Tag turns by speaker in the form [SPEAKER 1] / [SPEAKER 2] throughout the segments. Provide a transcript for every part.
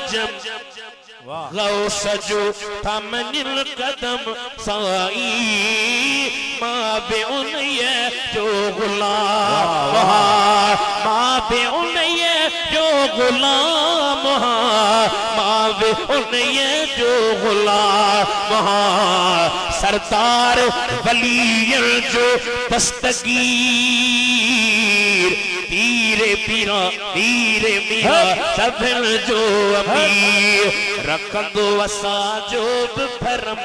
[SPEAKER 1] अजम गौस जो थमनिल कदम साई माँ बे उन्हे जो गुलाम माँ बे उन्हे जो गुलाम माँ बे उन्हे जो गुलाम सरदार वलियन जो दस्तगीर पीरे पीरा पीरे मीरा सभिन जो अमीर रखंदो असा जो भरम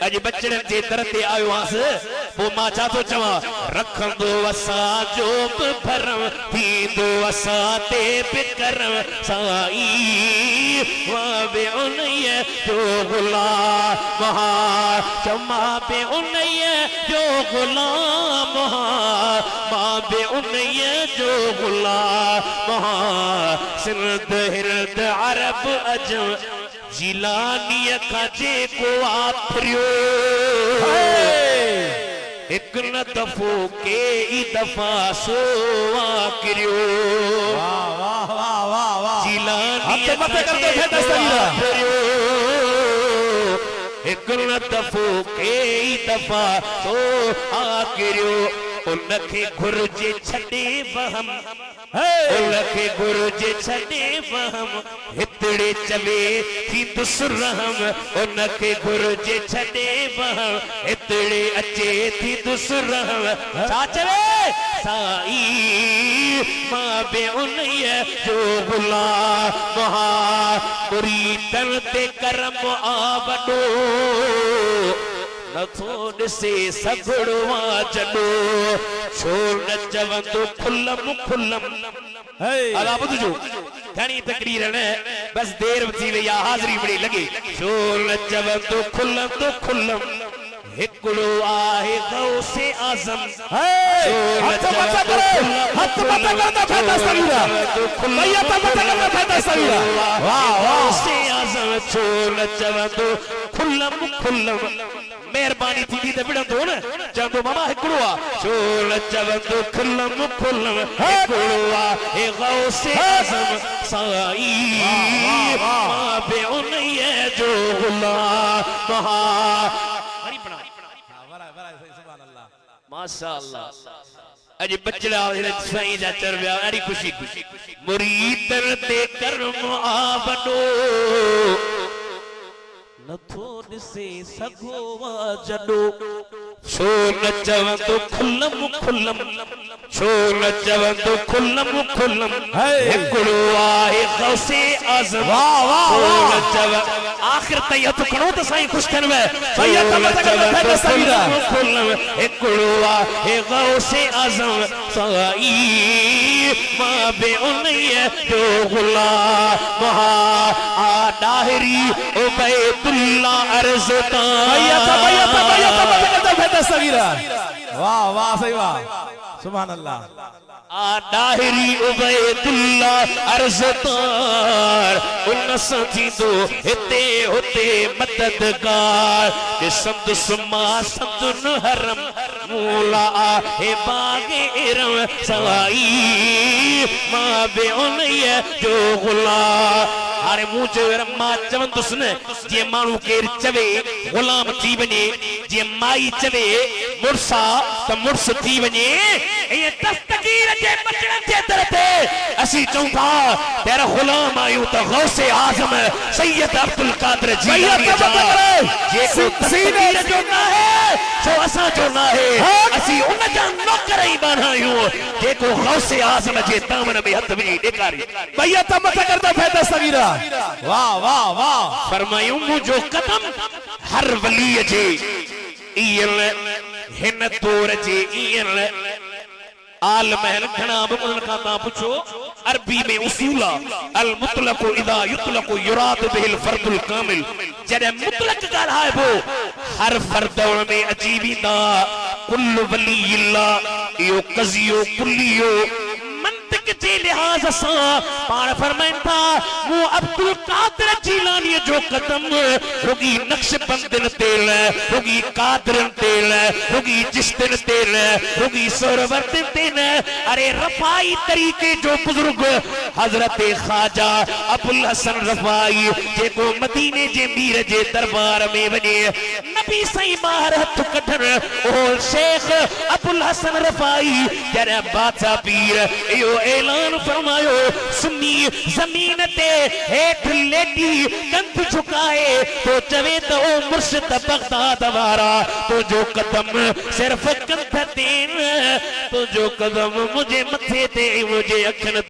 [SPEAKER 1] अज बचड़न जे दर ते आयो आस वो मां छा तो चवा रखंदो असा जो भरम थींदो असा ते बिकरम साई मां बे उन्हे जो गुलाम चमा बे उन्हे जो गुलाम मां बे उन्हे जो गुलाम सिंध हिरद अरब अजम जिलानी खाजे को आथरियो एक न दफो के ई दफा सो आकरियो वाह वाह वाह वाह वाह जिलानी खाजे को आथरियो एक न दफो के ई दफा सो आकरियो उनखे घुर्जे छड़े वहम उनखे घुर्जे छड़े वहम हितड़े चवे थी दुसरहम उनखे घुर्जे छड़े वहम हितड़े अचे थी दुसरहम छा चवे साई मां बे उन्हे जो गुलाम मुरीदन ते करम आ वडो नथो ॾिसे सगुड़वा जॾो छो न चवंदो खुलम खुलम अला ॿुधजो घणी तकरीर न बस देर थी वई आहे हाज़िरी बड़ी लॻे छो न चवंदो खुलम तो खुलम हिकिड़ो आहे गौसे आज़म हथ मथा करे हथ मथा करदा फैदा सवीरा भैया त मथा करदा फैदा सवीरा वाह वाह गौसे आज़म छो न चवंदो खुलम खुलम मेहरबानी थी त विड़ंदो न चवंदो मामा हिकिड़ो आहे छो न चवंदो खुलम खुलम हिकिड़ो आहे गौसे आज़म साई मां बे उन्हे जो गुलाम माशाअल्लाह अज बचड़ा साईं जा चर विया ॾाढी खुशी खुशी मुरीदन ते करम आ वडो नथो ॾिसे सघो वा जॾो छो न चवंदो खुलम खुलम छो न चवंदो खुलम खुलम हिकिड़ो आहे गौसे आज़म वाह वाह वाह आखिर ताईं हथ खणो त साईं ख़ुशि थियनि भैया त मत कर सवीरा खुलम हिकिड़ो आहे गौसे आज़म साई मां बे उन्हे जो गुलाम आ डाहिरी उबैदुल्लाह अर्ज़ता भैया त मत कर फैदा सवीरा वाह वाह सही वाह सुभान अल्लाह आ डाहिरी उबैदुल्लाह अर्ज़तार उन साथी तो हिते होते मददगार समद सुमा समदुन हरम मूला आहे बागे इरम सवाई मां बे उन्हे जो गुलाम हाणे मूं चयो मां चवंदुसि न जीअं माण्हू केरु चवे गुलाम थी वञे जीअं माई चवे मुड़सा त मुड़स थी वञे ईअं दस्तगीर जे बचड़नि जे दर ते असीं चऊं था तेरा गुलाम आहियूं त गौसे आज़म सैयद अब्दुल कादिर जीलानी जेको दस्तगीर जो न आहे सो असां जो न आहे असीं उन जा नौकर ई बाना आहियूं जेको गौसे आज़म जे दामन में हथ विझी ॾेखारी भैया त मत करदा फैदा सवीरा वाह वाह वाह फरमायूं मुझो कदम हर वली जे ईयल हिन तोर जे ईयल आल महल घणा बुमन का ता पूछो अरबी में उसूला अल मुतलक इदा युतलक युराद बिल फर्दुल कामिल जदे मुतलक ॻाल्हाए बो हर फर्द में अजीबीदा कुल वली अल्लाह यो कजियो कुलियो मंतिक जे लिहाज सां पाण फरमाइन था मु अब्दुल कादिर जीलानी जो कदम रुगी नक्शबंदन तेल रुगी कादिरन तेल रुगी जिस्तिन तेल रुगी सोरवर्तन तेल अरे रफाई तरीके जो बुजुर्ग हजरत ख्वाजा अबुल हसन रफाई जेको मदीने जे मीर जे दरबार में वने नबी सही बाहर हथ कढन ओ शेख अबुल हसन रफाई जरा बादशाह पीर यो ऐलान फरमायो सुन्नी जमीन ते हेठ लेटी कंध झुकाए तो चवे तो ओ मुर्शिद बगदाद वारा तो जो कदम सिर्फ कंध देन तो जो कदम मुझे मथे ते मुझे अखन